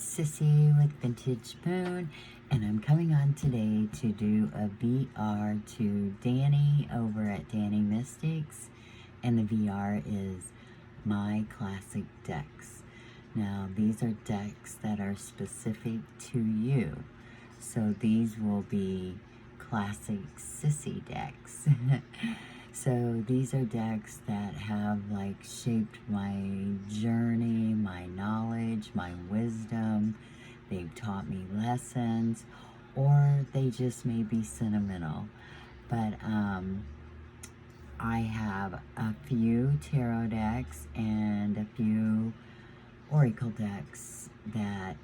Sissy with Vintage Moon, and I'm coming on today to do a VR to Dani over at Dani Mystics, and the VR is my classic decks. Now these are decks that are specific to you, so these will be classic Sissy decks. So these are decks that have like shaped my journey, my knowledge, my wisdom. They've taught me lessons, or they just may be sentimental. But I have a few tarot decks and a few oracle decks that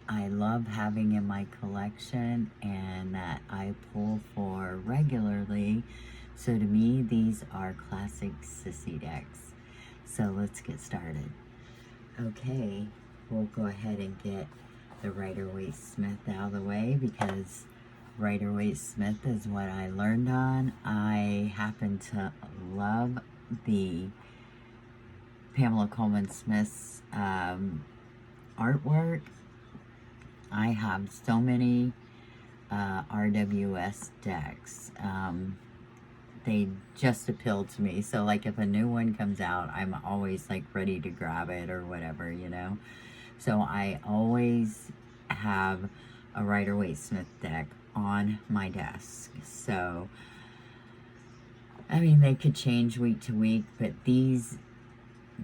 I love having in my collection and that I pull for regularly. So to me, these are classic Sissy decks. So let's get started. Okay, we'll go ahead and get the Rider-Waite-Smith out of the way because Rider-Waite-Smith is what I learned on. I happen to love the Pamela Coleman Smith's artwork. I have so many RWS decks. They just appeal to me. So like if a new one comes out, I'm always like ready to grab it or whatever, you know. So I always have a Rider-Waite-Smith deck on my desk. So I mean, they could change week to week, but these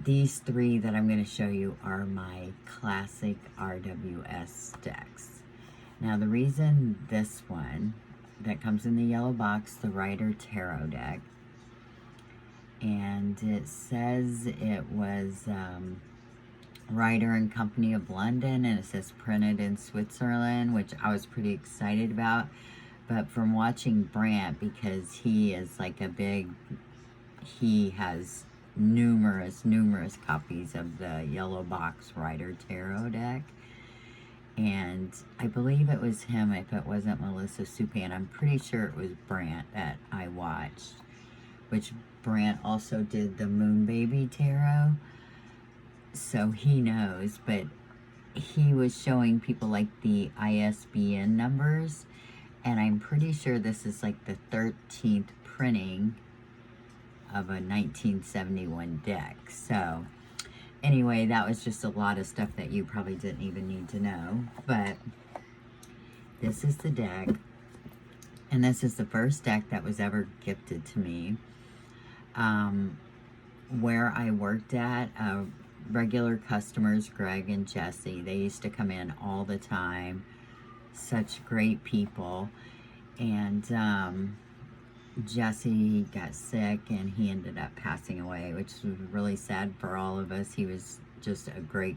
three that I'm going to show you are my classic RWS decks. Now the reason this one that comes in the yellow box, the Rider Tarot deck, and it says it was Rider and Company of London, and it says printed in Switzerland, which I was pretty excited about. But from watching Brant, because he is like he has numerous copies of the yellow box Rider Tarot deck. And I believe it was him, if it wasn't Melissa Supan. I'm pretty sure it was Brant that I watched. Which Brant also did the Moon Baby Tarot. So he knows. But he was showing people like the ISBN numbers. And I'm pretty sure this is like the 13th printing of a 1971 deck. So anyway, that was just a lot of stuff that you probably didn't even need to know. But this is the deck. And this is the first deck that was ever gifted to me. Where I worked at, regular customers, Greg and Jesse, they used to come in all the time. Such great people. And Jesse got sick and he ended up passing away, which was really sad for all of us. He was just a great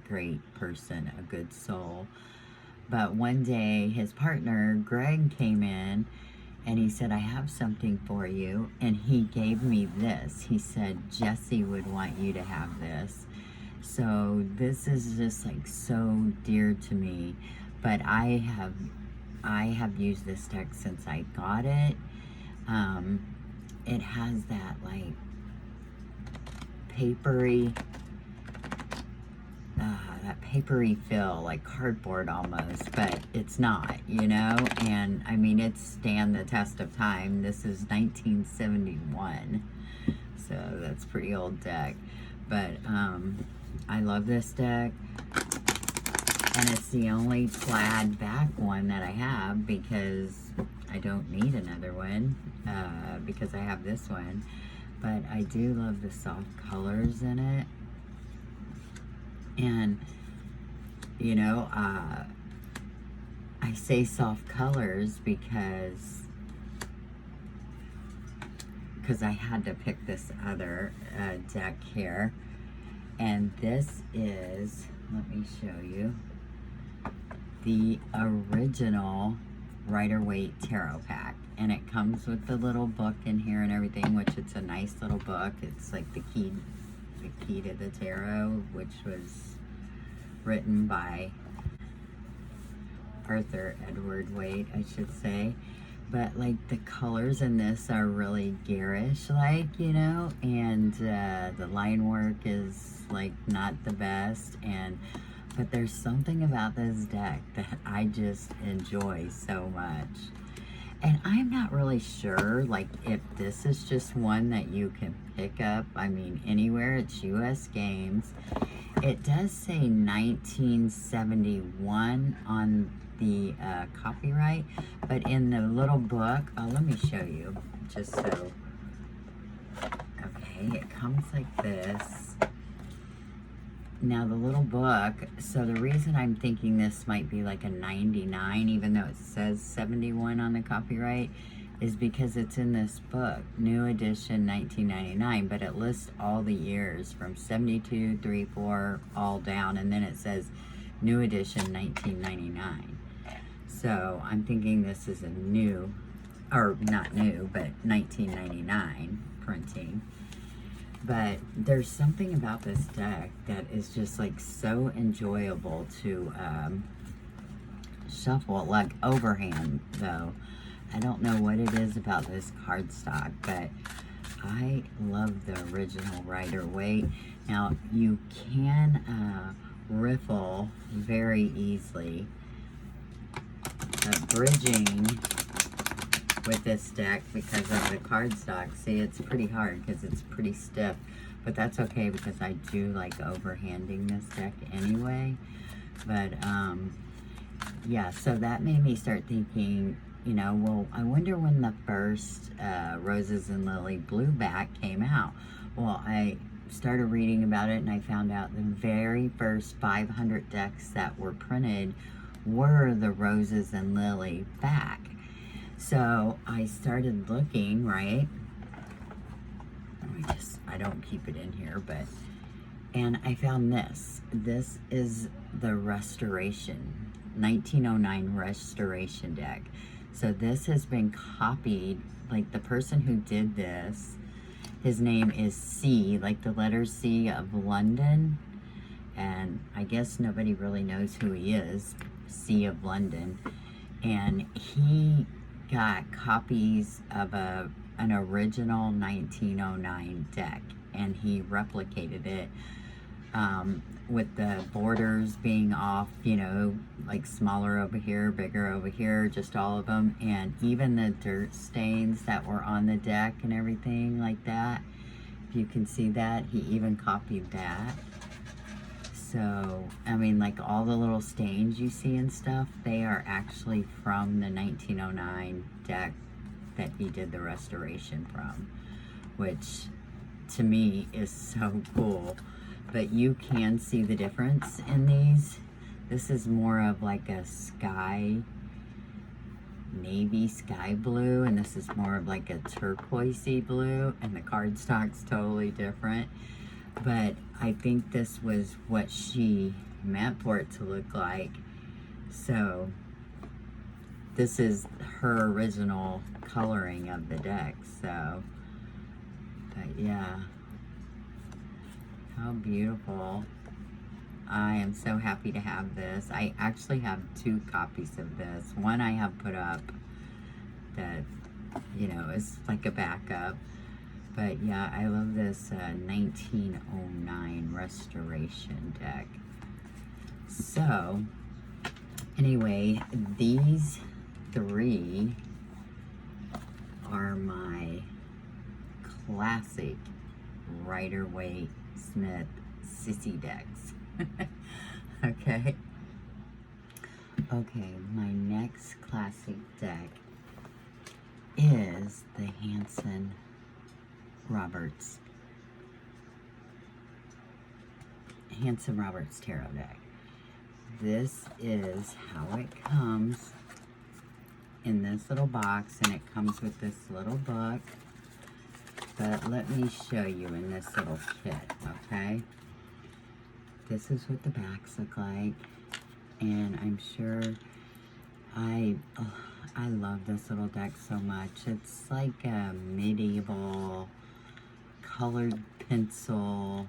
person, a good soul. But one day his partner, Greg, came in and he said, "I have something for you." And he gave me this. He said, "Jesse would want you to have this." So this is just like so dear to me. But I have used this deck since I got it. It has that like papery feel, like cardboard almost, but it's not, you know. And I mean, it's stand the test of time. This is 1971, so that's a pretty old deck. But I love this deck. And it's the only plaid back one that I have because I don't need another one because I have this one. But I do love the soft colors in it. And, you know, I say soft colors because I had to pick this other deck here. And this is, let me show you, the original Rider-Waite Tarot pack, and it comes with the little book in here and everything, which it's a nice little book. It's like the key to the tarot, which was written by Arthur Edward Waite, I should say. But like the colors in this are really garish, like, you know, and the line work is like not the best. And But there's something about this deck that I just enjoy so much. And I'm not really sure, like, if this is just one that you can pick up, I mean, anywhere. It's U.S. Games. It does say 1971 on the copyright, but in the little book, let me show you, just so, okay, it comes like this. Now the little book, so the reason I'm thinking this might be like a 99, even though it says 71 on the copyright, is because it's in this book, new edition 1999, but it lists all the years from 72, 3, 4, all down, and then it says new edition 1999. So I'm thinking this is a new, or not new, but 1999 printing. But there's something about this deck that is just like so enjoyable to shuffle, like overhand though. I don't know what it is about this cardstock, but I love the original Rider-Waite. Now you can riffle very easily. Bridging with this deck because of the cardstock. See, it's pretty hard because it's pretty stiff, but that's okay because I do like overhanding this deck anyway. But yeah, so that made me start thinking, you know, well, I wonder when the first Roses and Lily Blueback came out. Well, I started reading about it and I found out the very first 500 decks that were printed were the Roses and Lily back. So I started looking, right? I don't keep it in here, but, and I found this. This is the Restoration, 1909 Restoration deck. So this has been copied, like the person who did this, his name is C, like the letter C of London. And I guess nobody really knows who he is, C of London. And he got copies of an original 1909 deck, and he replicated it with the borders being off, you know, like smaller over here, bigger over here, just all of them, and even the dirt stains that were on the deck and everything like that. If you can see that, he even copied that. So, I mean, like all the little stains you see and stuff, they are actually from the 1909 deck that he did the restoration from, which to me is so cool. But you can see the difference in these. This is more of like a sky, navy sky blue, and this is more of like a turquoisey blue, and the cardstock's totally different. But I think this was what she meant for it to look like. So this is her original coloring of the deck. So, but yeah, how beautiful. I am so happy to have this. I actually have 2 copies of this. One I have put up that, you know, is like a backup. But yeah, I love this 1909 Restoration deck. So, anyway, these 3 are my classic Rider-Waite-Smith Sissy decks. Okay. Okay, my next classic deck is the Hanson-Roberts tarot deck. This is how it comes in this little box, and it comes with this little book. But let me show you in this little kit, okay? This is what the backs look like, and I'm sure I love this little deck so much. It's like a medieval colored pencil,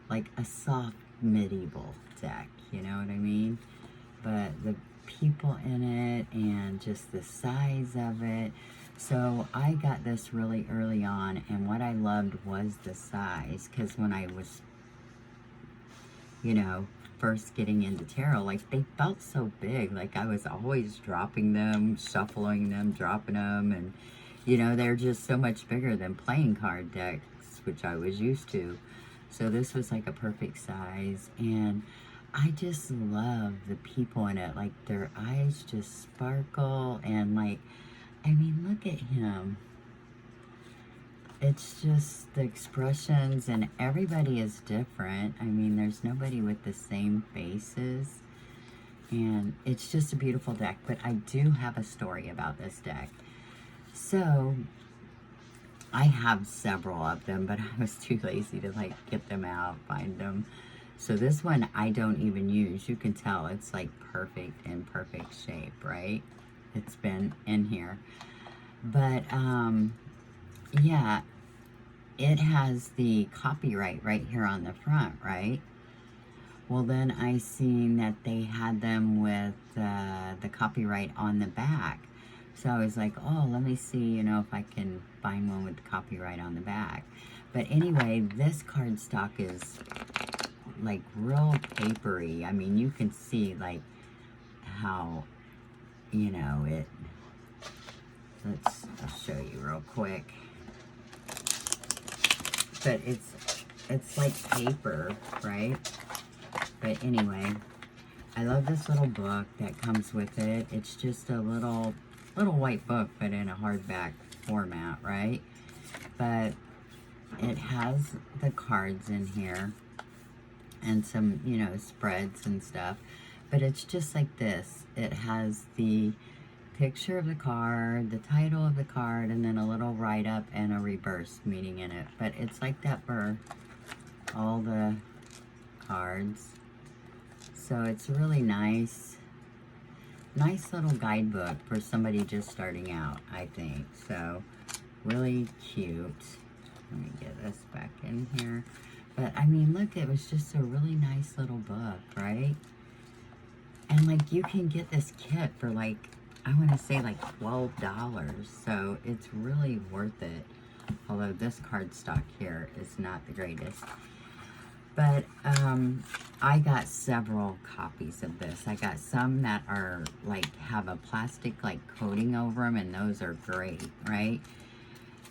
like a soft medieval deck, you know what I mean? But the people in it and just the size of it. So I got this really early on, and what I loved was the size, because when I was, you know, first getting into tarot, like, they felt so big. Like, I was always dropping them, shuffling them, dropping them, and, you know, they're just so much bigger than playing card decks, which I was used to. So this was like a perfect size, and I just love the people in it. Like, their eyes just sparkle, and, like, I mean, look at him. It's just the expressions, and everybody is different. I mean, there's nobody with the same faces, and it's just a beautiful deck. But I do have a story about this deck. So I have several of them, but I was too lazy to, like, get them out, find them. So this one I don't even use. You can tell it's like perfect, in perfect shape, right? It's been in here. But yeah, it has the copyright right here on the front, right? Well, then I seen that they had them with the copyright on the back. So I was like, oh, let me see, you know, if I can find one with the copyright on the back. But anyway, this cardstock is like real papery. I mean, you can see like how, you know, I'll show you real quick. But it's like paper, right? But anyway, I love this little book that comes with it. It's just a little white book, but in a hardback format, right? But it has the cards in here and some, you know, spreads and stuff. But it's just like this. It has the picture of the card, the title of the card, and then a little write-up and a reverse meaning in it. But it's like that for all the cards. So it's really nice. Nice little guidebook for somebody just starting out, I think. So, really cute. Let me get this back in here. But, I mean, look, it was just a really nice little book, right? And, like, you can get this kit for, like, I want to say, like, $12. So, it's really worth it. Although this cardstock here is not the greatest. But, I got several copies of this. I got some that are, like, have a plastic, like, coating over them, and those are great, right?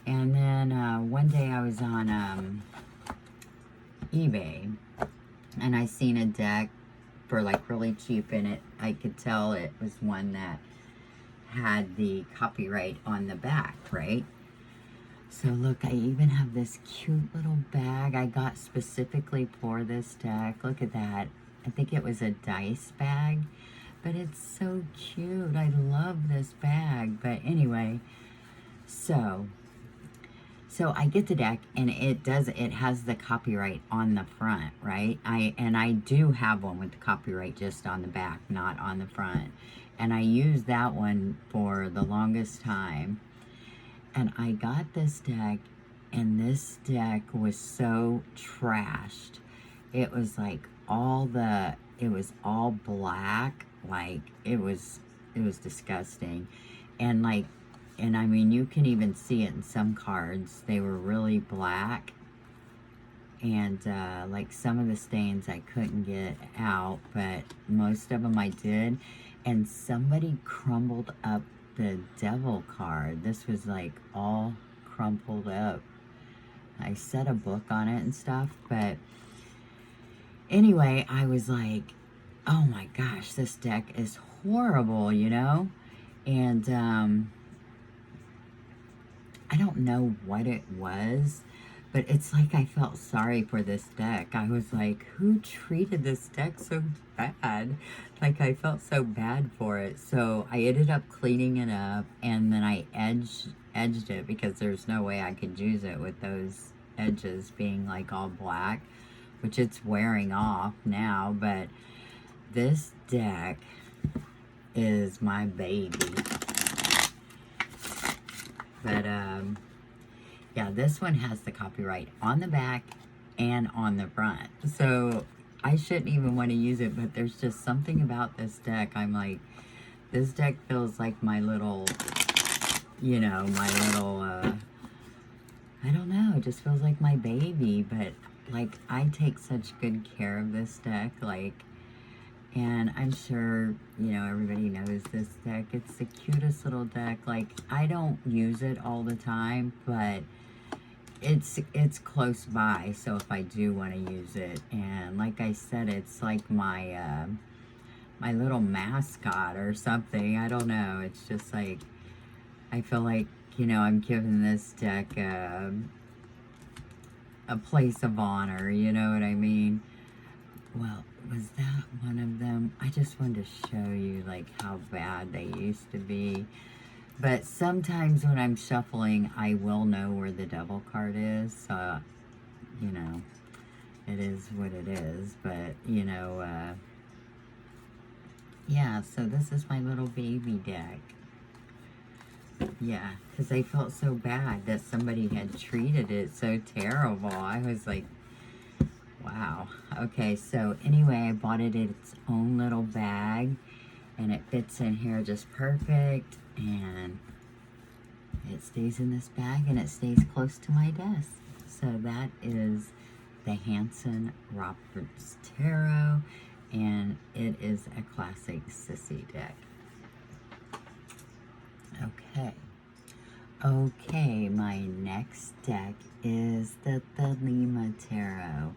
And then, one day I was on, eBay, and I seen a deck for, like, really cheap, and I could tell it was one that had the copyright on the back, right? So look, I even have this cute little bag I got specifically for this deck. Look at that. I think it was a dice bag, but it's so cute. I love this bag. But anyway, so I get the deck, and it has the copyright on the front, right? I do have one with the copyright just on the back, not on the front. And I used that one for the longest time. And I got this deck, and this deck was so trashed. It was like it was all black. Like, it was disgusting. And like, and I mean, you can even see it in some cards. They were really black. And like, some of the stains I couldn't get out, but most of them I did. And somebody crumbled up the devil card. This was like all crumpled up. I set a book on it and stuff, but anyway, I was like, oh my gosh, this deck is horrible, you know? And I don't know what it was, but it's like I felt sorry for this deck. I was like, who treated this deck so bad? Like, I felt so bad for it. So I ended up cleaning it up, and then I edged it, because there's no way I could use it with those edges being like all black, which it's wearing off now. But this deck is my baby. But yeah, this one has the copyright on the back and on the front. So I shouldn't even want to use it, but there's just something about this deck. I'm like, this deck feels like my little, you know, my little, I don't know, it just feels like my baby. But like, I take such good care of this deck. Like, And I'm sure, you know, everybody knows this deck. It's the cutest little deck. Like, I don't use it all the time, but it's close by. So if I do want to use it, and like I said, it's like my my little mascot or something. I don't know. It's just like, I feel like, you know, I'm giving this deck a place of honor. You know what I mean? Well, was that one of them? I just wanted to show you, like, how bad they used to be. But sometimes when I'm shuffling, I will know where the devil card is. So, you know, it is what it is. But, you know, yeah, so this is my little baby deck. Yeah, because I felt so bad that somebody had treated it so terrible. I was like, wow. Okay, so anyway, I bought it in its own little bag, and it fits in here just perfect, and it stays in this bag, and it stays close to my desk. So that is the Hanson-Roberts Tarot, and it is a classic Sissy deck. Okay, my next deck is the Thelema Tarot.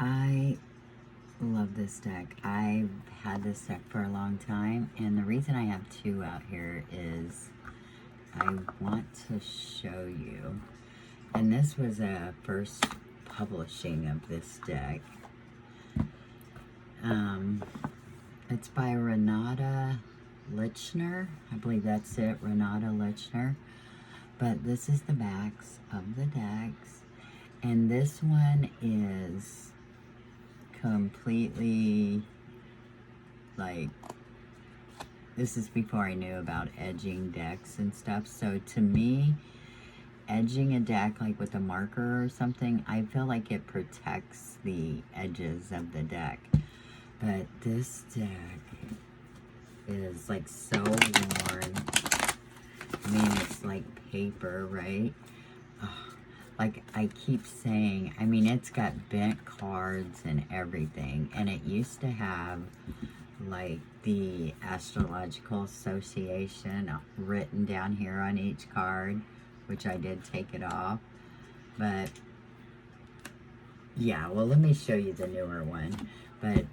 I love this deck. I've had this deck for a long time, and the reason I have two out here is I want to show you. And this was a first publishing of this deck. It's by Renata Lichner. I believe that's it, Renata Lichner. But this is the backs of the decks. And this one is completely, like, this is before I knew about edging decks and stuff. So to me, edging a deck, like with a marker or something, I feel like it protects the edges of the deck. But this deck is like so worn. I mean, it's like paper, right? Oh, like I keep saying, I mean, it's got bent cards and everything. And it used to have like the Astrological Association written down here on each card, which I did take it off. But yeah, well, let me show you the newer one. But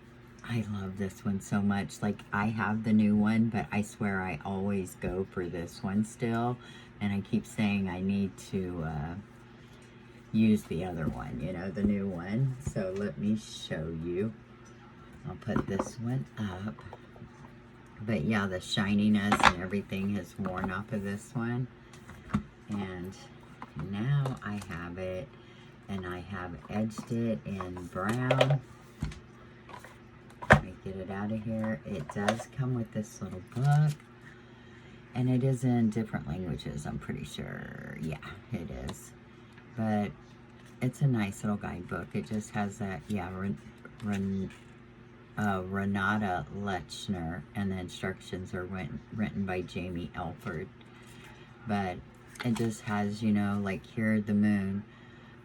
I love this one so much. Like, I have the new one, but I swear I always go for this one still. And I keep saying I need to use the other one, you know, the new one. So let me show you. I'll put this one up. But yeah, the shininess and everything has worn off of this one. And now I have it, and I have edged it in brown. Let me get it out of here. It does come with this little book, and it is in different languages, I'm pretty sure. Yeah, it is. But it's a nice little guidebook. It just has that, yeah, Renata Lechner, and the instructions are written by Jamie Elford. But it just has, you know, like here, the moon.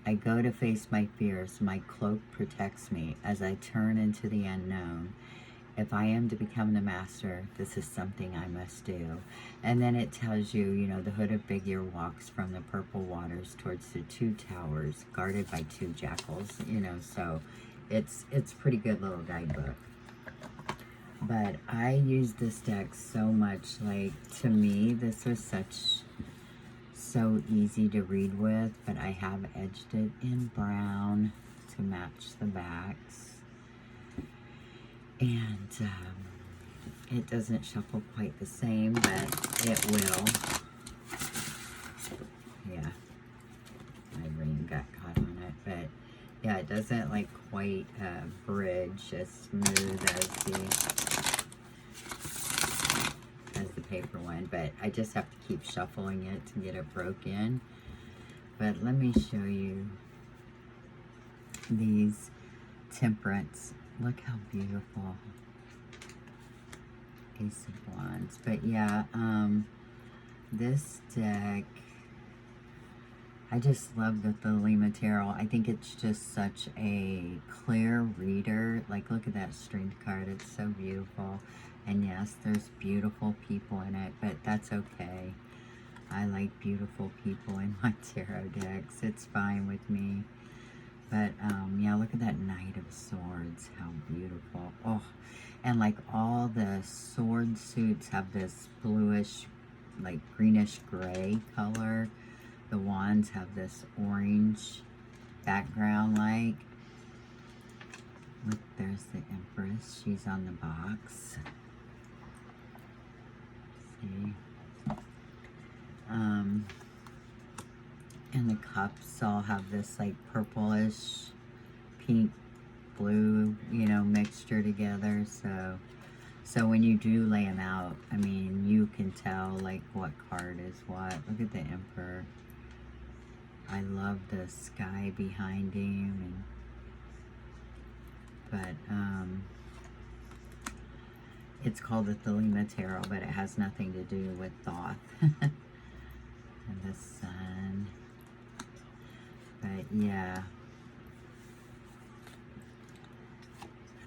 I go to face my fears. My cloak protects me as I turn into the unknown. If I am to become the master, this is something I must do. And then it tells you, you know, the hooded figure walks from the purple waters towards the two towers, guarded by two jackals, you know, so it's pretty good little guidebook. But I use this deck so much. Like, to me, this was so easy to read with, but I have edged it in brown to match the backs. And it doesn't shuffle quite the same, but it will. Yeah, my ring got caught on it, but yeah, it doesn't like quite bridge as smooth as the paper one, but I just have to keep shuffling it to get it broken. But let me show you these Temperance. Look how beautiful. Ace of Wands. But yeah, this deck I just love the Thelema Tarot. I think it's just such a clear reader. Like, look at that strength card. It's so beautiful. And yes, there's beautiful people in it, but that's okay. I like beautiful people in my tarot decks. It's fine with me. But, yeah, look at that Knight of Swords. How beautiful. Oh, and like all the sword suits have this bluish, like greenish gray color. The wands have this orange background, like. Look, there's the Empress. She's on the box. See? And the cups all have this, like, purplish, pink, blue, you know, mixture together. So when you do lay them out, I mean, you can tell, like, what card is what. Look at the Emperor. I love the sky behind him, but it's called the Thelema Tarot, but it has nothing to do with Thoth. And the Sun. But yeah,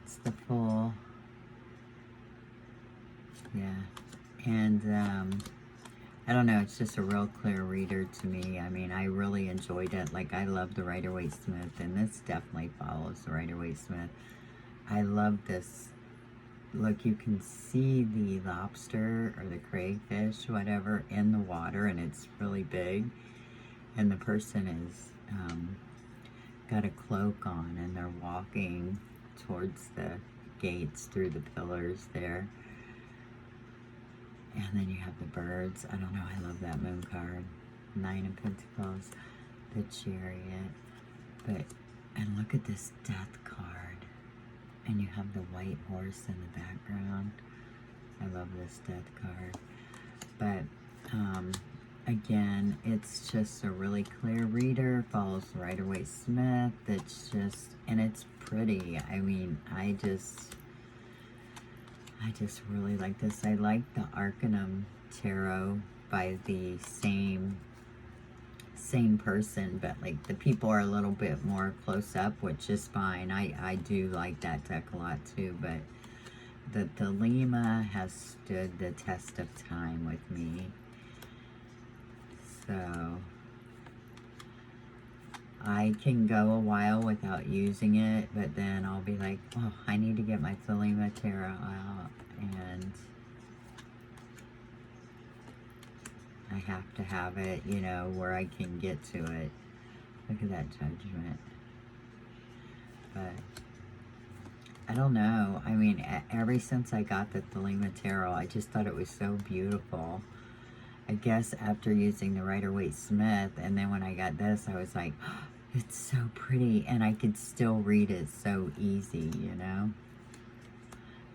it's the full. Yeah, and I don't know, it's just a real clear reader to me. I mean, I really enjoyed it. Like, I love the Rider-Waite-Smith, and this definitely follows the Rider-Waite-Smith. I love this. Look, you can see the lobster or the crayfish, whatever, in the water, and it's really big. And the person is got a cloak on, and they're walking towards the gates through the pillars there. And then you have the birds. I don't know, I love that moon card. Nine of Pentacles, the Chariot. But, and look at this Death card. And you have the white horse in the background. I love this Death card. But, again, it's just a really clear reader. Follows Rider-Waite-Smith. It's just, and it's pretty. I mean, I just really like this. I like the Arcanum Tarot by the same person, but like the people are a little bit more close up, which is fine. I do like that deck a lot too, but the Thelema has stood the test of time with me. So I can go a while without using it, but then I'll be like, oh, I need to get my Thelema Tarot out, and I have to have it, you know, where I can get to it. Look at that Judgment. But I don't know. I mean, ever since I got the Thelema Tarot, I just thought it was so beautiful. I guess after using the Rider-Waite-Smith, and then when I got this, I was like, oh, it's so pretty, and I could still read it so easy, you know?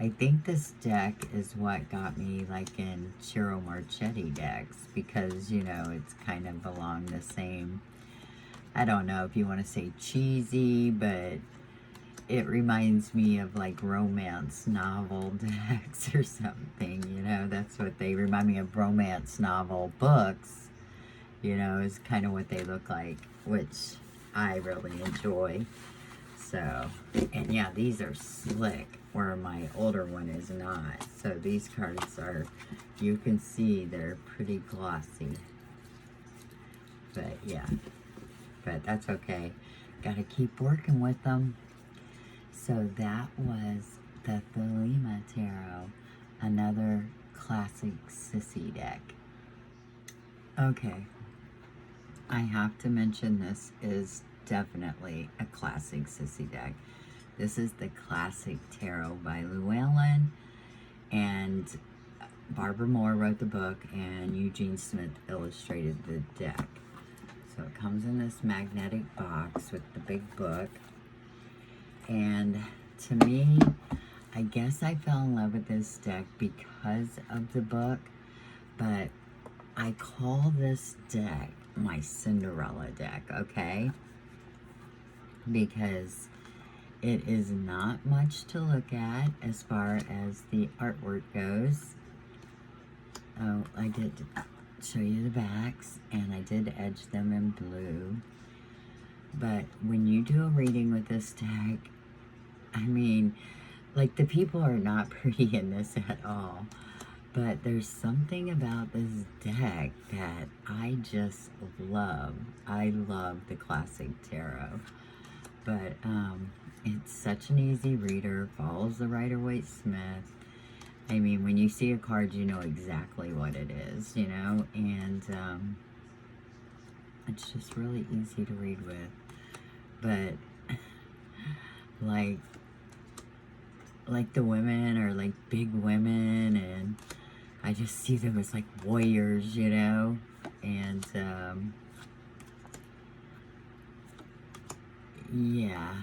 I think this deck is what got me, like, in Ciro Marchetti decks, because, you know, it's kind of along the same, I don't know if you want to say cheesy, but it reminds me of, like, romance novel decks or something, you know? That's what they remind me of. Romance novel books, you know, is kind of what they look like, which I really enjoy. So, and yeah, these are slick, where my older one is not. So these cards are, you can see they're pretty glossy. But yeah, but that's okay. Gotta keep working with them. So that was the Thelema Tarot, another classic Sissy deck. Okay, I have to mention this is definitely a classic Sissy deck. This is the Classic Tarot by Llewellyn, and Barbara Moore wrote the book, and Eugene Smith illustrated the deck. So it comes in this magnetic box with the big book, and to me, I guess I fell in love with this deck because of the book, but I call this deck my Cinderella deck, okay? Because it is not much to look at as far as the artwork goes. Oh, I did show you the backs, and I did edge them in blue. But when you do a reading with this deck, I mean, like, the people are not pretty in this at all. But there's something about this deck that I just love. I love the classic tarot. But it's such an easy reader, follows the Rider-Waite-Smith. I mean, when you see a card, you know exactly what it is, you know? And it's just really easy to read with. But, like the women are like big women, and I just see them as like warriors, you know? And, yeah.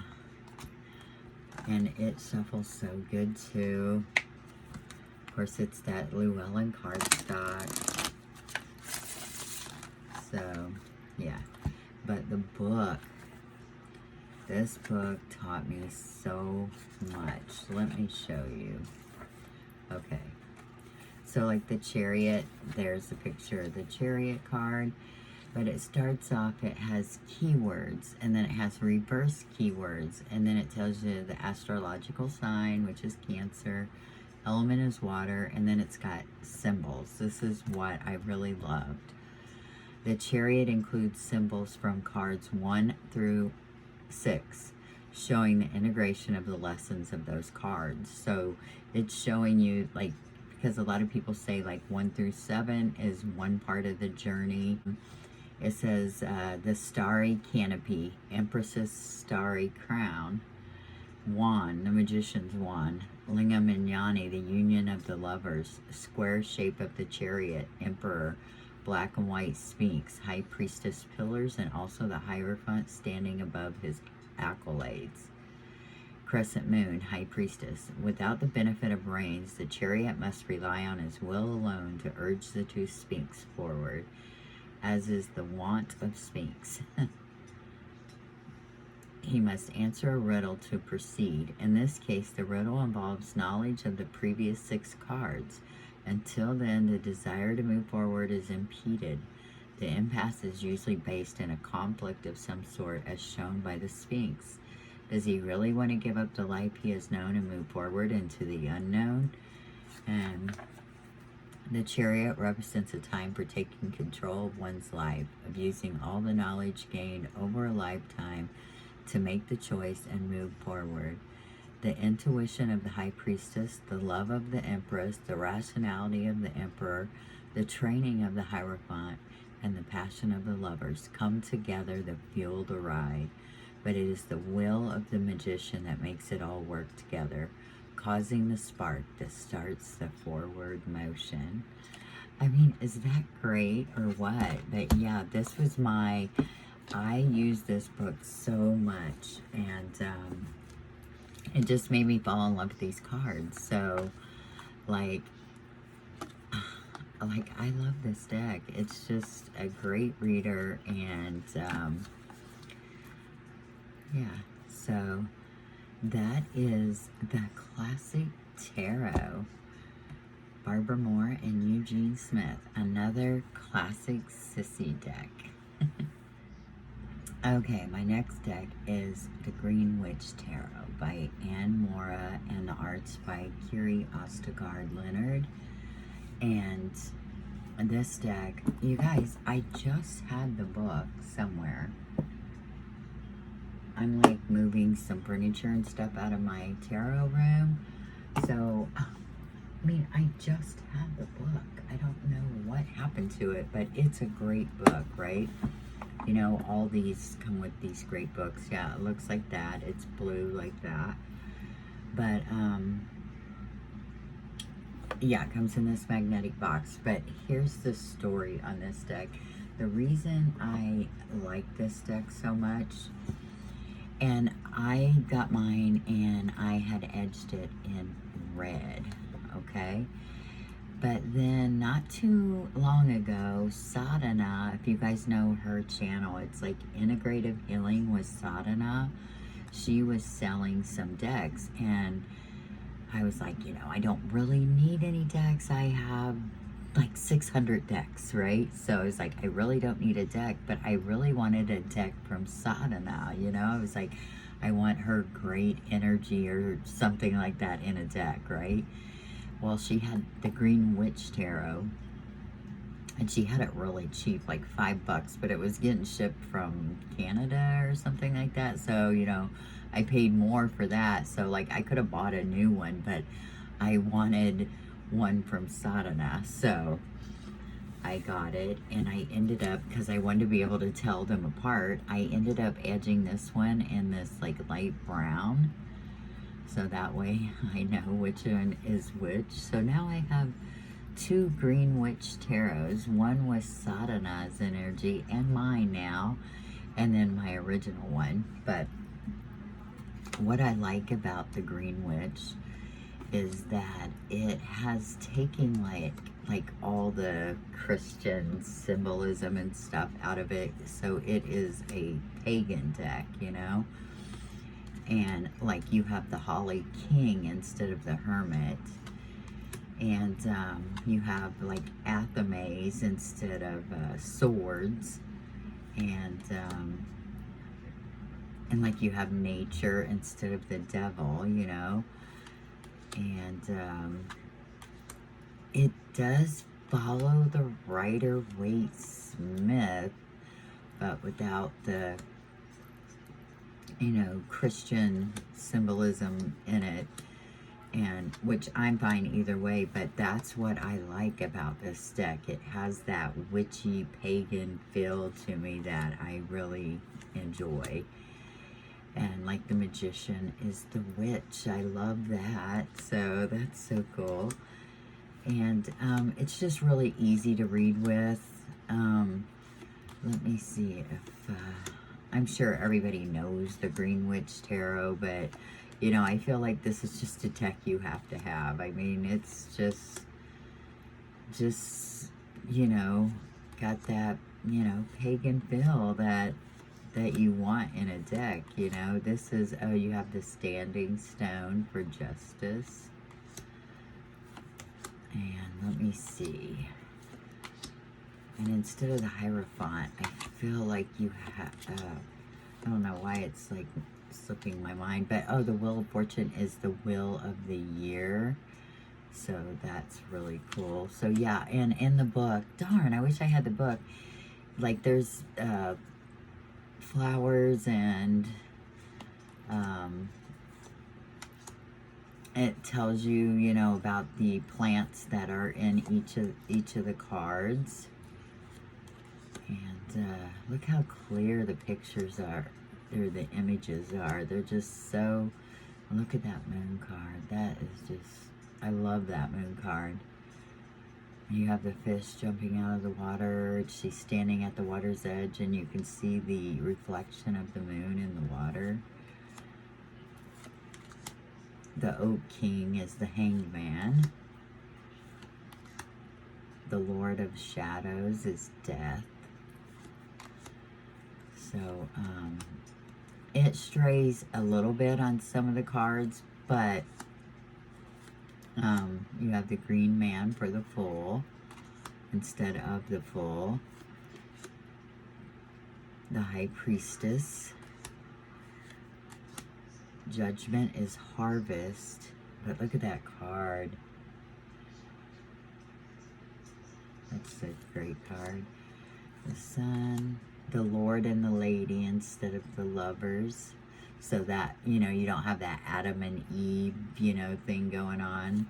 And it shuffles so good too. Of course, it's that Llewellyn cardstock. So, yeah. But the book, this book taught me so much. Let me show you. Okay. So, like the Chariot, there's a picture of the Chariot card. But it starts off, it has keywords, and then it has reverse keywords, and then it tells you the astrological sign, which is Cancer, element is water, and then it's got symbols. This is what I really loved. The Chariot includes symbols from cards 1 through 6, showing the integration of the lessons of those cards. So it's showing you, like, because a lot of people say like 1 through 7 is one part of the journey. It says the starry canopy, Empress's starry crown, wand, the magician's wand, lingam and yani, the union of the lovers, square shape of the Chariot, emperor, black and white sphinx, high priestess pillars, and also the Hierophant standing above his accolades. Crescent moon, high priestess. Without the benefit of reins, the Chariot must rely on his will alone to urge the two sphinx forward, as is the wont of sphinx. He must answer a riddle to proceed. In this case, the riddle involves knowledge of the previous 6 cards. Until then, the desire to move forward is impeded. The impasse is usually based in a conflict of some sort, as shown by the Sphinx. Does he really want to give up the life he has known and move forward into the unknown? And the Chariot represents a time for taking control of one's life, of using all the knowledge gained over a lifetime to make the choice and move forward. The intuition of the High Priestess, the love of the Empress, the rationality of the Emperor, the training of the Hierophant, and the passion of the lovers come together to fuel the ride. But it is the will of the magician that makes it all work together, causing the spark that starts the forward motion. I mean, is that great or what? But yeah, this was I used this book so much, and it just made me fall in love with these cards. So, like I love this deck. It's just a great reader, and yeah, so that is the Classic Tarot. Barbara Moore and Eugene Smith. Another classic Sissy deck. Okay, my next deck is the Green Witch Tarot by Anne Mora, and the art's by Kiri Ostegard-Leonard. And this deck, you guys, I just had the book somewhere. I'm like moving some furniture and stuff out of my tarot room. So, I mean, I just had the book. I don't know what happened to it, but it's a great book, right? You know, all these come with these great books. Yeah, it looks like that. It's blue like that. But, yeah, it comes in this magnetic box. But here's the story on this deck. The reason I like this deck so much, and I got mine and I had edged it in red, okay? But then not too long ago, Sadhana, if you guys know her channel, it's like Integrative Healing with Sadhana. She was selling some decks, and I was like, you know, I don't really need any decks. I have like 600 decks, right? So I was like, I really don't need a deck, but I really wanted a deck from Sadhana, you know? I was like, I want her great energy or something like that in a deck, right? Well, she had the Green Witch Tarot, and she had it really cheap, like $5, but it was getting shipped from Canada or something like that. So, you know, I paid more for that. So, like, I could have bought a new one, but I wanted one from Sadhana. So I got it, and I ended up, because I wanted to be able to tell them apart, I ended up edging this one in this like light brown. So that way I know which one is which. So now I have two Green Witch Tarots, one with Sadhana's energy and mine now, and then my original one. But what I like about the Green Witch is that it has taken like all the Christian symbolism and stuff out of it, so it is a pagan deck, you know. And like you have the Holly King instead of the Hermit, and you have like Athames instead of swords, and like you have nature instead of the devil, you know. And it does follow the Rider-Waite-Smith, but without the, you know, Christian symbolism in it, and which I'm fine either way. But that's what I like about this deck. It has that witchy pagan feel to me that I really enjoy. And like the magician is the witch. I love that. So that's so cool. And it's just really easy to read with. Let me see if I'm sure everybody knows the Green Witch Tarot, but you know, I feel like this is just a deck you have to have. I mean, it's just you know, got that, you know, pagan feel that you want in a deck, you know. This is, oh, you have the Standing Stone for justice. And let me see. And instead of the Hierophant, I feel like you have, I don't know why it's like slipping my mind, but oh, the Wheel of Fortune is the Wheel of the Year. So that's really cool. So yeah, and in the book, darn, I wish I had the book. Like there's, flowers, and it tells you, you know, about the plants that are in each of the cards. And look how clear the pictures are, or the images are. They're just so, look at that moon card. That is just, I love that moon card. You have the fish jumping out of the water. She's standing at the water's edge, and you can see the reflection of the moon in the water. The Oak King is the Hanged Man. The Lord of Shadows is Death. So, it strays a little bit on some of the cards, but you have the Green Man for the Fool instead of the Fool. The High Priestess. Judgment is Harvest. But look at that card. That's a great card. The Sun. The Lord and the Lady instead of the Lovers. So that, you know, you don't have that Adam and Eve, you know, thing going on.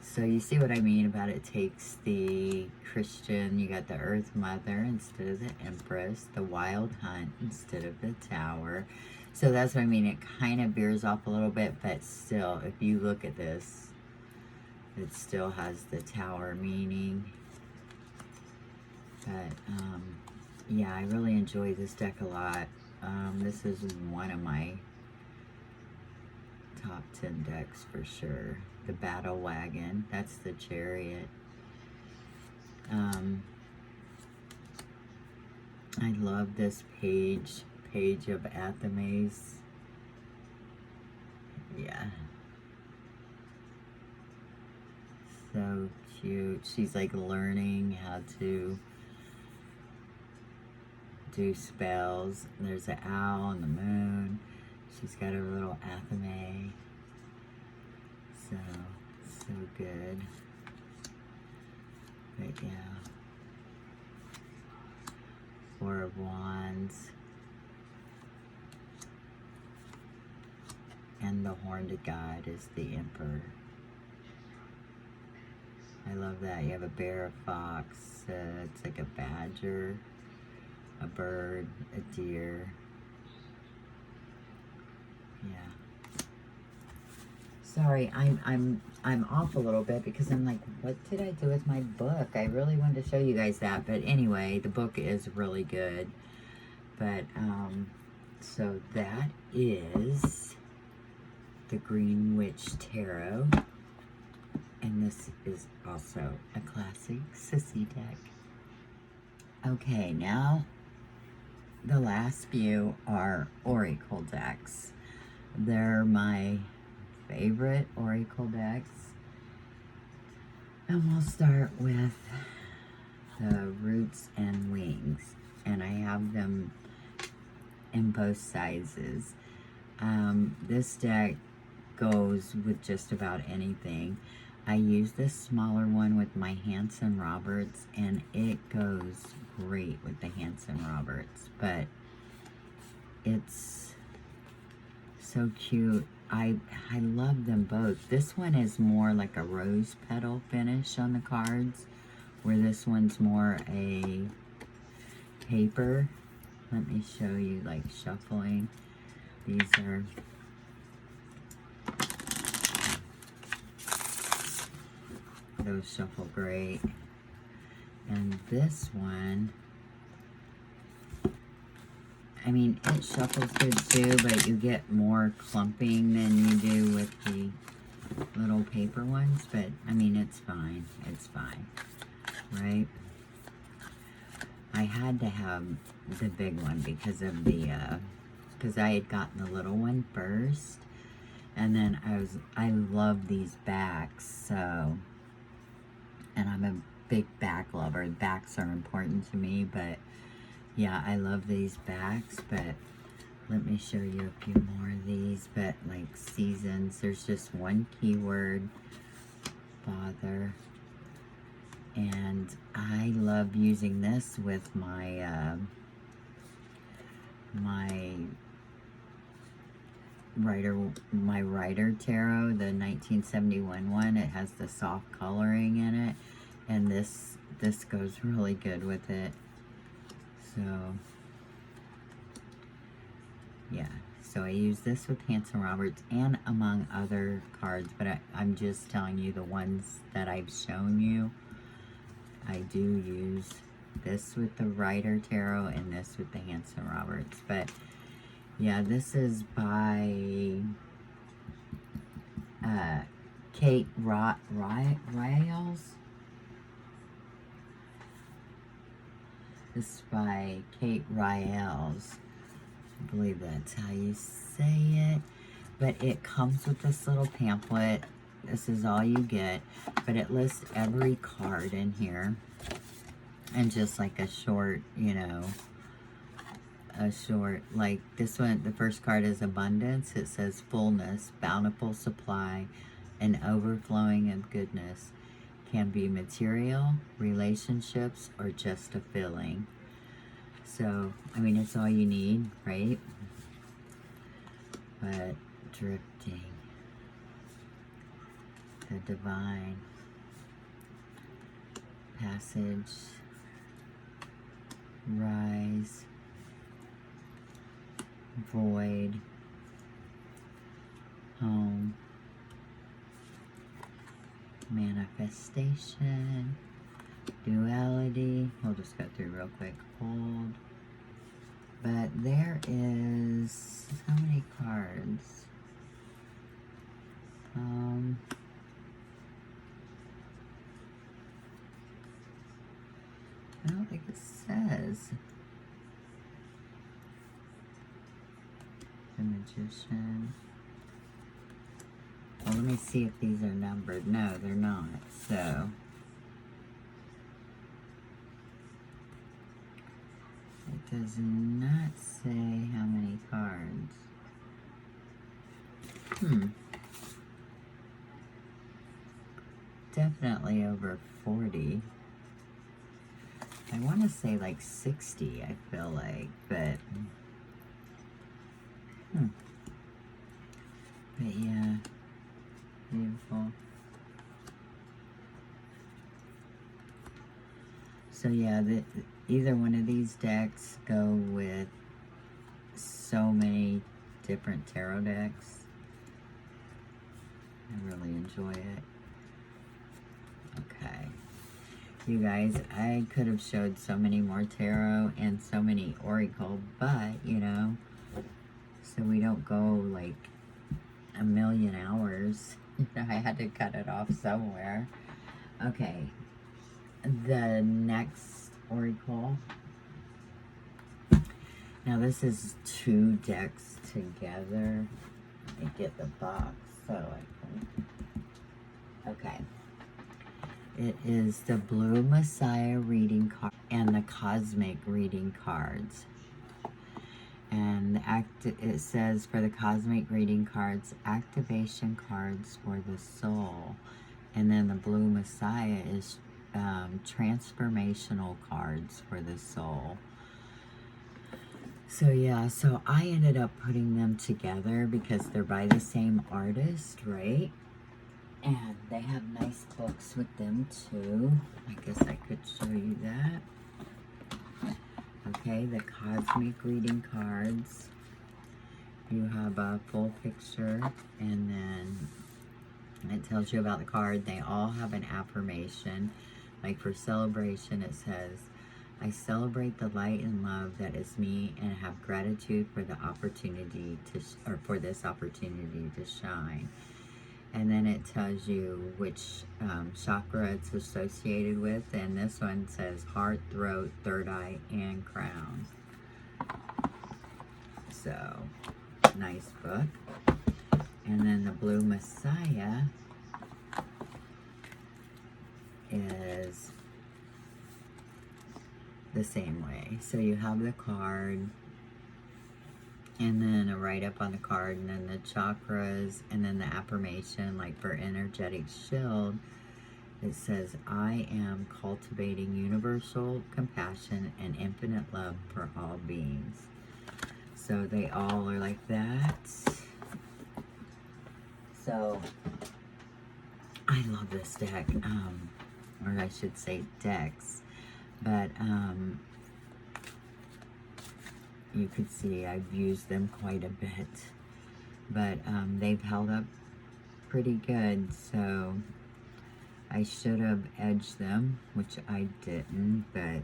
So you see what I mean about it takes the Christian, you got the Earth Mother instead of the Empress, the Wild Hunt instead of the Tower. So that's what I mean. It kind of veers off a little bit, but still, if you look at this, it still has the Tower meaning. But, yeah, I really enjoy this deck a lot. This is one of my top 10 decks for sure. The Battle Wagon, that's the Chariot. I love this page of Athames. Yeah. So cute. She's like learning how to do spells. There's an owl and the moon. She's got her little athame. So good. But yeah. Four of Wands. And the horned god is the Emperor. I love that. You have a bear, a fox, it's like a badger, a bird, a deer. Yeah. Sorry, I'm off a little bit because I'm like, what did I do with my book? I really wanted to show you guys that, but anyway, the book is really good. But so that is the Green Witch Tarot, and this is also a classic Sissy deck. Okay, now the last few are Oracle decks. They're my favorite Oracle decks. And we'll start with the Roots and Wings. And I have them in both sizes. This deck goes with just about anything. I use this smaller one with my Hanson-Roberts, and it goes great with the Hanson-Roberts, but it's so cute. I love them both. This one is more like a rose petal finish on the cards, where this one's more a paper. Let me show you, like, shuffling. These are those shuffle great. And this one, I mean, it shuffles good too, but you get more clumping than you do with the little paper ones. But I mean, it's fine. It's fine, right? I had to have the big one because of the because I had gotten the little one first, and then I love these backs, so, and I'm a big back lover. Backs are important to me, but yeah, I love these backs. But let me show you a few more of these. But like seasons, there's just one keyword, Father. And I love using this with my my Rider Tarot, the 1971 one. It has the soft coloring in it, and this goes really good with it. So yeah, so I use this with Hanson-Roberts and among other cards, but I'm just telling you the ones that I've shown you. I do use this with the Rider Tarot and this with the Hanson-Roberts. But yeah, this is by Kate Riles. This is by Kate Riles. I believe that's how you say it. But it comes with this little pamphlet. This is all you get, but it lists every card in here, and just like a short, you know, like this one, the first card is abundance. It says fullness, bountiful supply, and overflowing of goodness. Can be material, relationships, or just a feeling. So, I mean, it's all you need, right? But drifting. The divine, passage, rise, void, home, manifestation, duality. We'll just go through real quick. Hold. But there is how many cards? I don't think it says. The Magician. Well, let me see if these are numbered. No, they're not. So it does not say how many cards. Definitely over 40. I want to say like 60, I feel like, but but yeah, beautiful. So yeah, either one of these decks go with so many different tarot decks. I really enjoy it. Okay. You guys, I could have showed so many more tarot and so many oracle, but, you know, so we don't go like a million hours. I had to cut it off somewhere. Okay. The next oracle. Now this is 2 decks together. Let me get the box so I can... Okay. It is the Blue Messiah reading card and the Cosmic reading cards. And it says for the Cosmic reading cards, activation cards for the soul. And then the Blue Messiah is transformational cards for the soul. So yeah, so I ended up putting them together because they're by the same artist, right? And they have nice books with them too. I guess I could show you that. Okay, the Cosmic reading cards. You have a full picture, and then it tells you about the card. They all have an affirmation. Like for celebration, it says, I celebrate the light and love that is me and have gratitude for the opportunity for this opportunity to shine. And then it tells you which chakra it's associated with. And this one says heart, throat, third eye, and crown. So, nice book. And then the Blue Messiah is the same way. So you have the card, and then a write-up on the card, and then the chakras, and then the affirmation, like for energetic shield, it says, I am cultivating universal compassion and infinite love for all beings. So they all are like that. So, I love this deck, or I should say decks, but, you could see I've used them quite a bit, but they've held up pretty good. So I should have edged them, which I didn't, but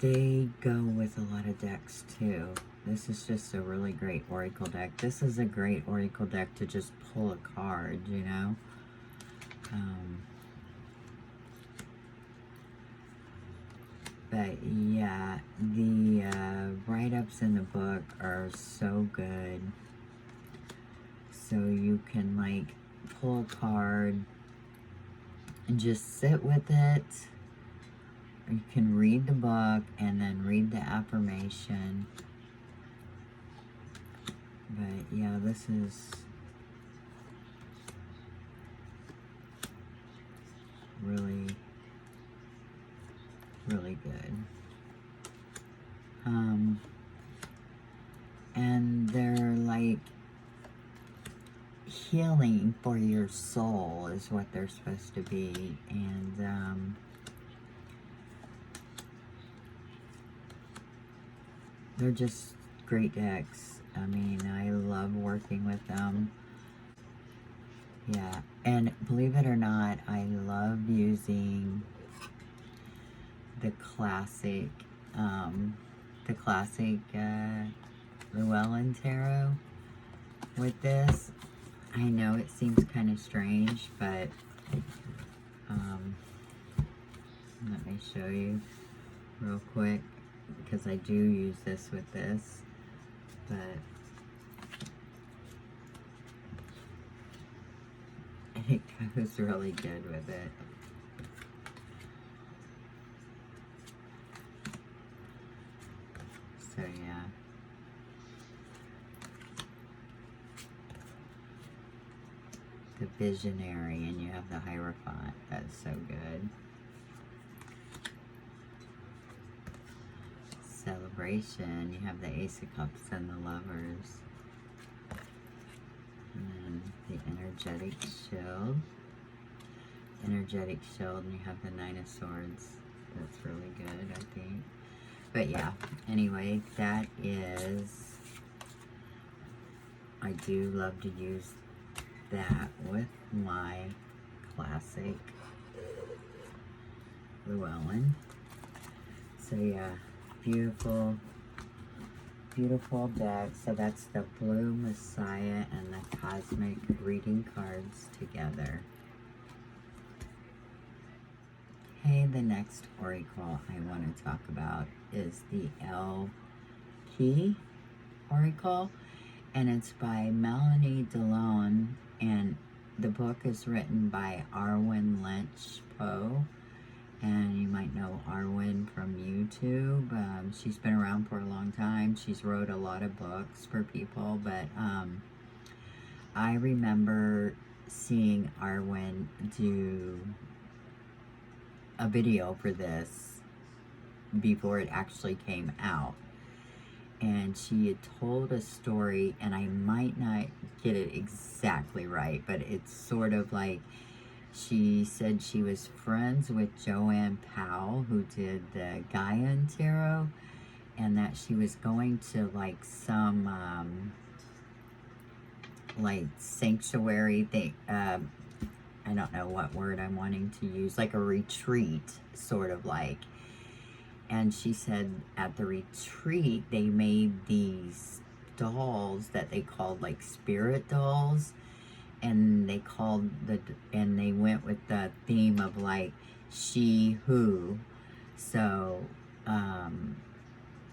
they go with a lot of decks too. This is just a really great oracle deck. This is a great oracle deck to just pull a card, you know. But yeah, the write-ups in the book are so good. So you can like pull a card and just sit with it. You can read the book and then read the affirmation. But yeah, this is really good. And they're like healing for your soul is what they're supposed to be. And they're just great decks. I mean, I love working with them. Yeah, and believe it or not, I love using the classic Llewellyn tarot with this. I know it seems kind of strange, but let me show you real quick, because I do use this with this. but it goes really good with it. So yeah. The Visionary, and you have the Hierophant. That's so good. Celebration, you have the Ace of Cups and the Lovers. And then the Energetic Shield. Energetic Shield, and you have the Nine of Swords. That's really good, I think. But yeah, anyway, that is, I do love to use that with my classic Llewellyn. So yeah, beautiful, beautiful deck. So that's the Blue Messiah and the Cosmic reading cards together. Okay, the next oracle I want to talk about is the L Key Oracle, and it's by Melanie DeLone, and the book is written by Arwen Lynch Poe, and you might know Arwen from YouTube. She's been around for a long time. She's wrote a lot of books for people, but I remember seeing Arwen do a video for this before it actually came out, and she had told a story, and I might not get it exactly right, but it's sort of like, she said she was friends with Joanne Powell, who did the Gaian Tarot, and that she was going to like some like sanctuary thing, I don't know what word I'm wanting to use, like a retreat, sort of like. And she said at the retreat, they made these dolls that they called like spirit dolls. And they called and they went with the theme of like she who. So,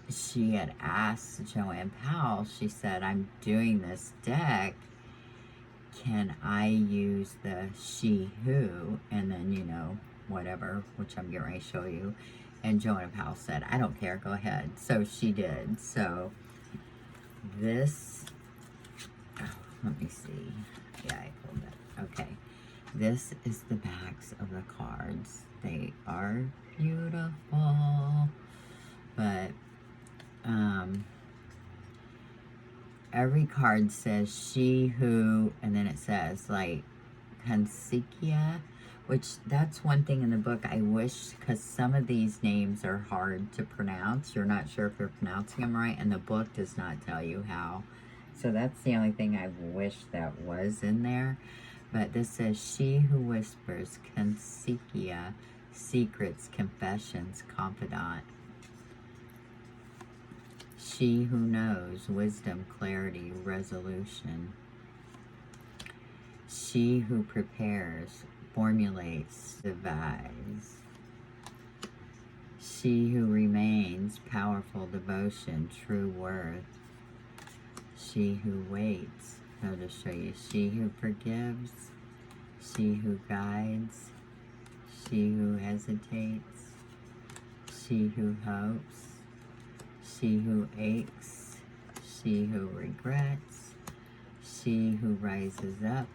she had asked Joanne Powell, she said, I'm doing this deck, can I use the she who, and then, you know, whatever, which I'm getting ready to show you. And Joanna Powell said, I don't care, go ahead. So she did. So this, oh, let me see. Yeah, I pulled it. Okay. This is the backs of the cards. They are beautiful. But, every card says she who, and then it says like Kansikia, which that's one thing in the book I wish, because some of these names are hard to pronounce. You're not sure if you're pronouncing them right, and the book does not tell you how. So that's the only thing I wish that was in there. But this says, she who whispers, Kansikia, secrets, confessions, confidant. She who knows, wisdom, clarity, resolution. She who prepares, formulates, devise. She who remains, powerful devotion, true worth. She who waits, I'll just show you. She who forgives, she who guides, she who hesitates, she who hopes, she who aches, she who regrets, she who rises up,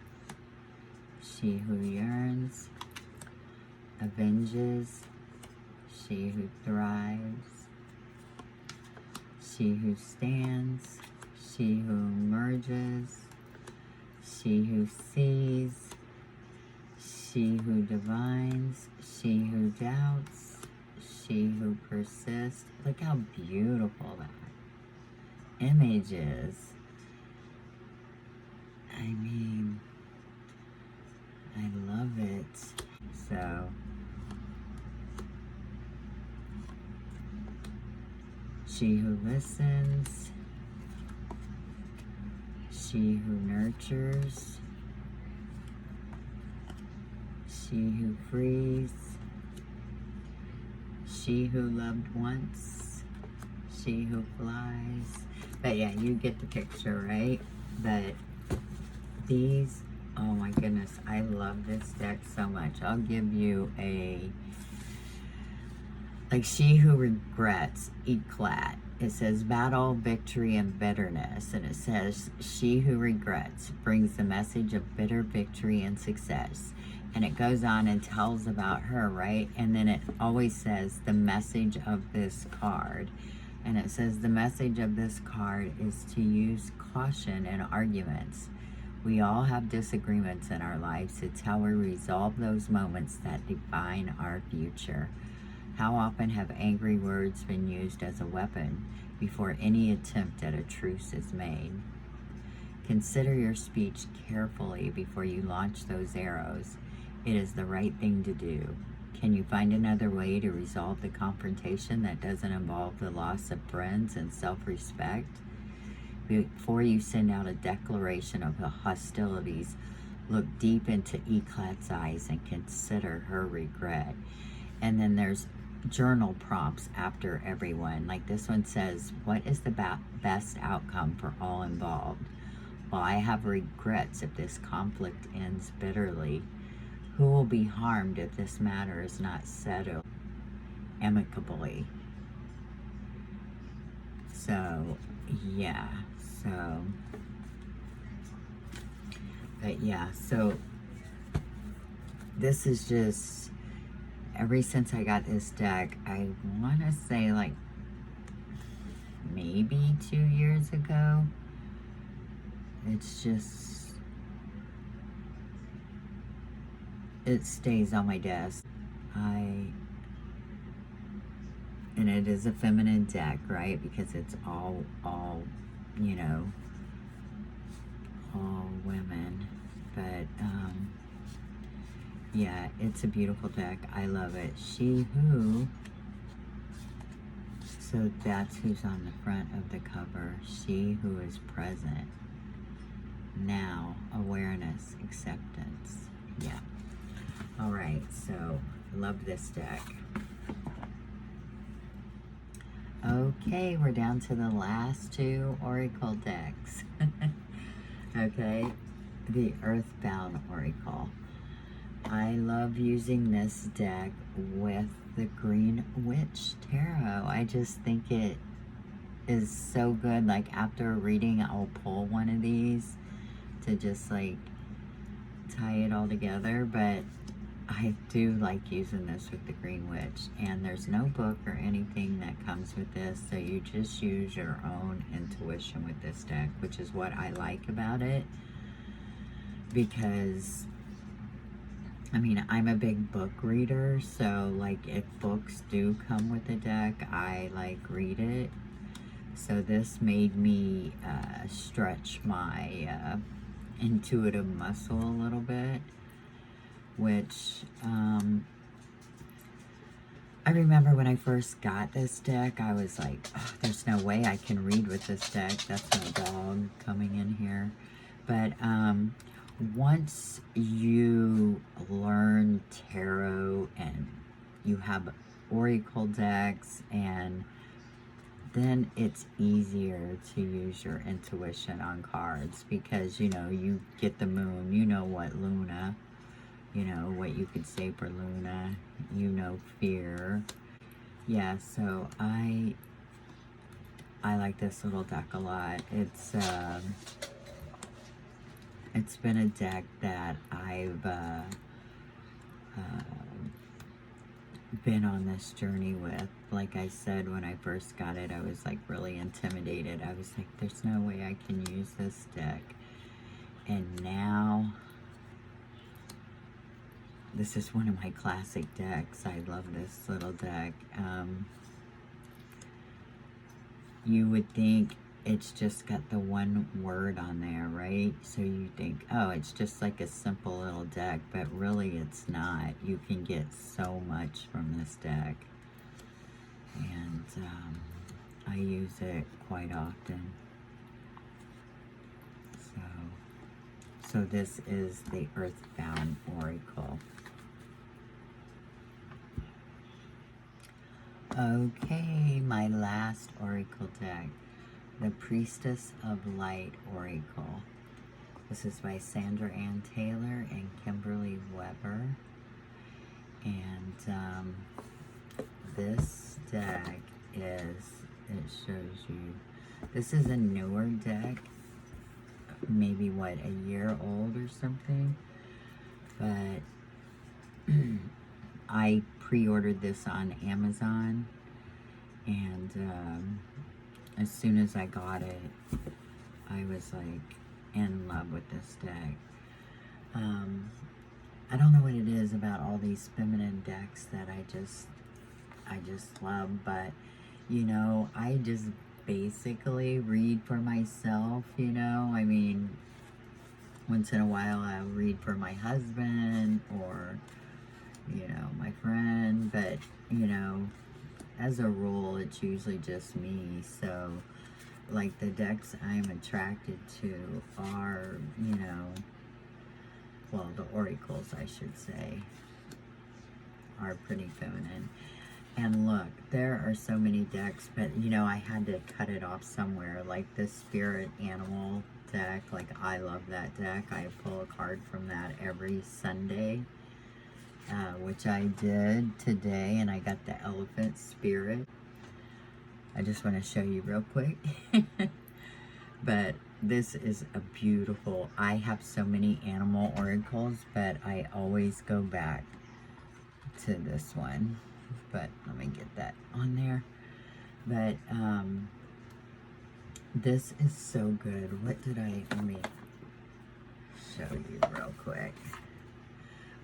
she who yearns, avenges, she who thrives, she who stands, she who emerges, she who sees, she who divines, she who doubts, she who persists. Look how beautiful that image is. I mean, I love it. So, she who listens, she who nurtures, she who frees, she who loved once, she who flies. But yeah, you get the picture, right? But these, oh my goodness, I love this deck so much. I'll give you a, like, She Who Regrets, Eclat. It says battle, victory, and bitterness. And it says she who regrets brings the message of bitter victory and success. And it goes on and tells about her, right? And then it always says the message of this card. And it says the message of this card is to use caution in arguments. We all have disagreements in our lives. It's how we resolve those moments that define our future. How often have angry words been used as a weapon before any attempt at a truce is made? Consider your speech carefully before you launch those arrows. It is the right thing to do. Can you find another way to resolve the confrontation that doesn't involve the loss of friends and self-respect? Before you send out a declaration of the hostilities, look deep into Eclat's eyes and consider her regret. And then there's journal prompts after every one. Like this one says, what is the best outcome for all involved? Well, I have regrets if this conflict ends bitterly. Who will be harmed if this matter is not settled amicably? So, yeah. So, but yeah, so this is just, ever since I got this deck, I want to say like maybe 2 years ago. It's just, it stays on my desk. And it is a feminine deck, right? Because it's all, you know, all women. But, yeah, it's a beautiful deck. I love it. She Who, so that's who's on the front of the cover. She who is present. Now, awareness, acceptance. Yeah. All right, so love this deck. Okay, we're down to the last two Oracle decks. Okay, the Earthbound Oracle. I love using this deck with the Green Witch Tarot. I just think it is so good. Like after a reading, I'll pull one of these to just like tie it all together. But I do like using this with the Green Witch, and there's no book or anything that comes with this, so you just use your own intuition with this deck, which is what I like about it, because I mean, I'm a big book reader, so like if books do come with a deck, I like read it. So this made me stretch my intuitive muscle a little bit, which I remember when I first got this deck, I was like, oh, there's no way I can read with this deck. That's my dog coming in here. But once you learn tarot and you have oracle decks, and then it's easier to use your intuition on cards, because you know, you get the moon, you know what Luna, you know what you could say for Luna, you know fear. Yeah, so I like this little deck a lot. It's been a deck that I've been on this journey with. Like I said, when I first got it, I was like really intimidated. I was like, there's no way I can use this deck. And now, this is one of my classic decks. I love this little deck. You would think it's just got the one word on there, right? So you think, oh, it's just like a simple little deck, but really it's not. You can get so much from this deck. And I use it quite often. So this is the Earthbound Oracle. Okay, my last Oracle deck. the Priestess of Light Oracle. This is by Sandra Ann Taylor and Kimberly Weber. And this deck is, it shows you, this is a newer deck, maybe what, a year old or something, but I pre-ordered this on Amazon, and as soon as I got it, I was like in love with this deck. I don't know what it is about all these feminine decks that I just love, but you know, I just basically read for myself, you know. I mean, once in a while I'll read for my husband or, you know, my friend, but you know, as a rule it's usually just me. So like the decks I'm attracted to are, you know, well, the oracles, I should say, are pretty feminine. And look, there are so many decks, but you know, I had to cut it off somewhere. Like the spirit animal deck, like I love that deck. I pull a card from that every Sunday, which I did today, and I got the elephant spirit. I just want to show you real quick. But this is a beautiful, I have so many animal oracles, but I always go back to this one. But let me get that on there. But this is so good. What did let me show you real quick.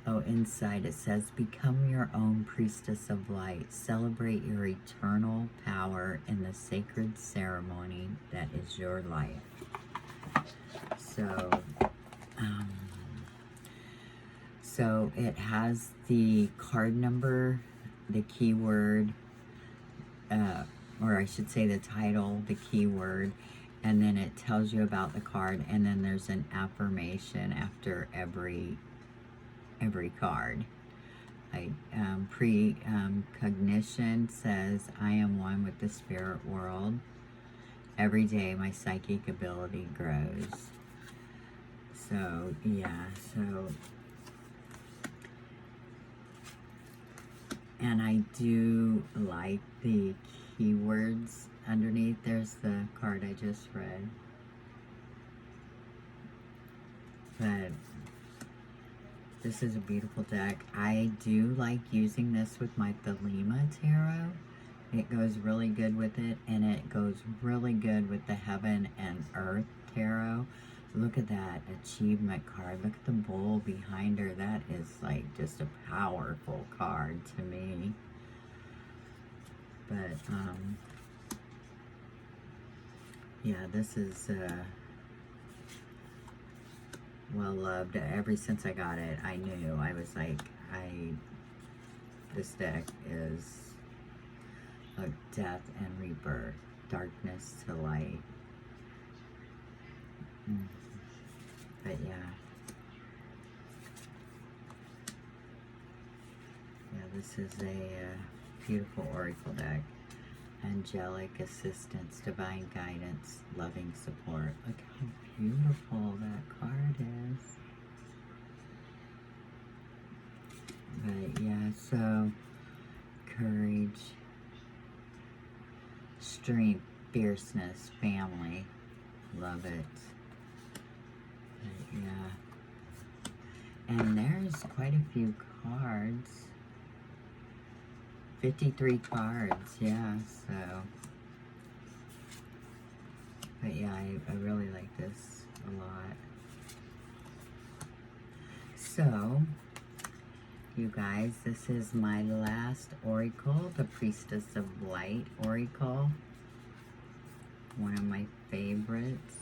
Oh, inside it says, become your own priestess of light. Celebrate your eternal power in the sacred ceremony that is your life. So it has the card number, the keyword, or I should say the title, the keyword, and then it tells you about the card, and then there's an affirmation after every card. Like precognition says, I am one with the spirit world. Every day my psychic ability grows. So yeah, and I do like the keywords underneath. There's the card I just read. But this is a beautiful deck. I do like using this with my Thelema Tarot. It goes really good with it, and it goes really good with the Heaven and Earth Tarot. Look at that achievement card. Look at the bull behind her. That is like just a powerful card to me. But, yeah, this is, well loved. Ever since I got it, I knew. I was like, this deck is of death and rebirth, darkness to light. But yeah, this is a beautiful oracle deck. Angelic assistance, divine guidance, loving support. Look how beautiful that card is. But yeah, so courage, strength, fierceness, family. Love it. But yeah. And there's quite a few cards. 53 cards, yeah, so. But yeah, I really like this a lot. So, you guys, this is my last oracle, the Priestess of Light oracle. One of my favorites.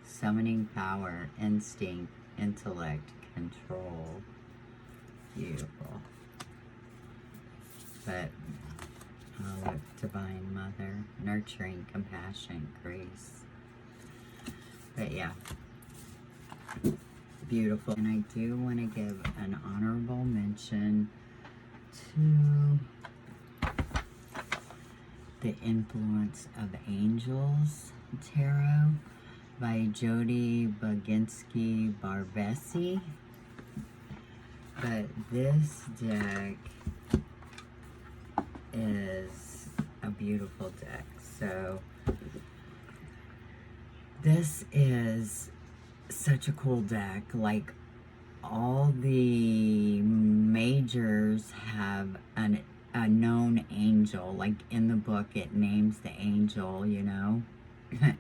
Summoning power, instinct, intellect, control. Beautiful. But, oh, Divine Mother, nurturing, compassion, grace. But yeah, beautiful. And I do want to give an honorable mention to The Influence of Angels Tarot by Jody Baginski Barbesi. But this deck is a beautiful deck. So this is such a cool deck. Like, all the majors have a known angel. Like in the book it names the angel, you know.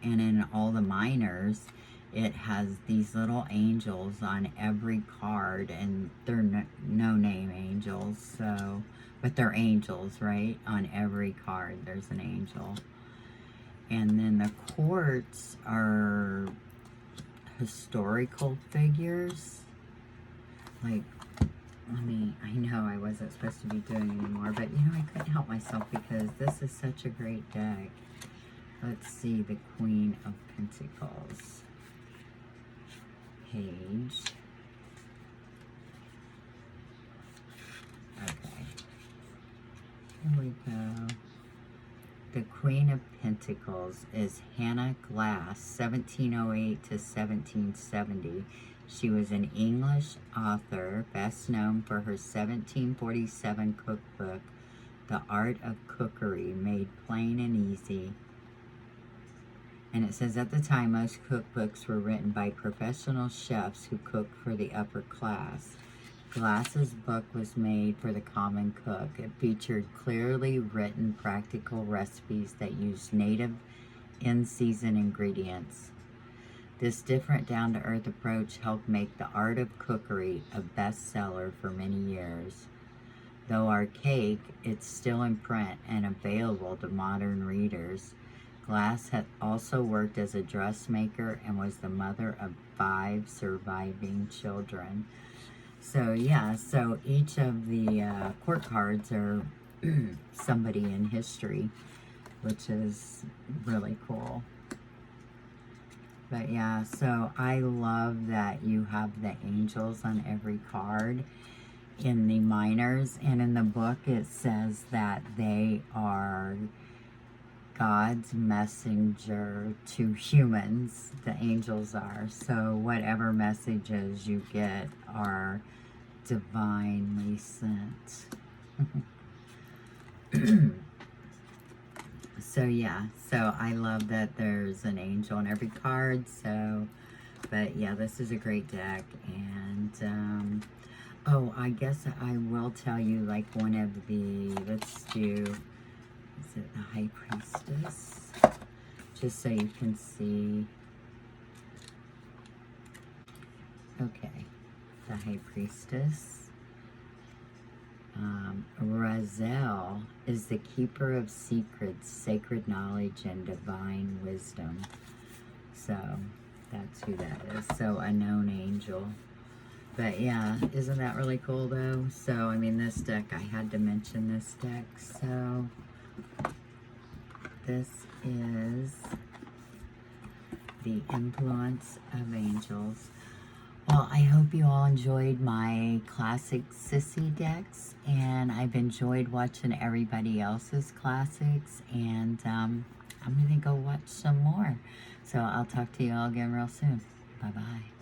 And in all the minors it has these little angels on every card, and they're no name angels, so, but they're angels, right? On every card there's an angel. And then the courts are historical figures. Like, I know I wasn't supposed to be doing anymore, but you know, I couldn't help myself because this is such a great deck. Let's see, the Queen of Pentacles page. Okay, here we go. The Queen of Pentacles is Hannah Glass, 1708 to 1770. She was an English author, best known for her 1747 cookbook, The Art of Cookery, Made Plain and Easy. And it says, at the time, most cookbooks were written by professional chefs who cooked for the upper class. Glass's book was made for the common cook. It featured clearly written practical recipes that used native, in-season ingredients. This different, down-to-earth approach helped make The Art of Cookery a bestseller for many years. Though archaic, it's still in print and available to modern readers. Glass had also worked as a dressmaker and was the mother of 5 surviving children. So yeah, so each of the court cards are somebody in history, which is really cool. But yeah, so I love that you have the angels on every card in the minors, and in the book it says that they are God's messenger to humans. The angels are. So whatever messages you get are divinely sent. So yeah, so I love that there's an angel in every card. So, but yeah, this is a great deck. And oh, I guess I will tell you, like, one of the, let's do, is it the High Priestess? Just so you can see. Okay, the High Priestess. Razel is the keeper of secrets, sacred knowledge, and divine wisdom. So that's who that is. So a known angel. But yeah, isn't that really cool though? So I mean, this deck, I had to mention this deck. So this is The Influence of Angels. Well, I hope you all enjoyed my classic Sissy decks, and I've enjoyed watching everybody else's classics, and I'm going to go watch some more. So I'll talk to you all again real soon. Bye-bye.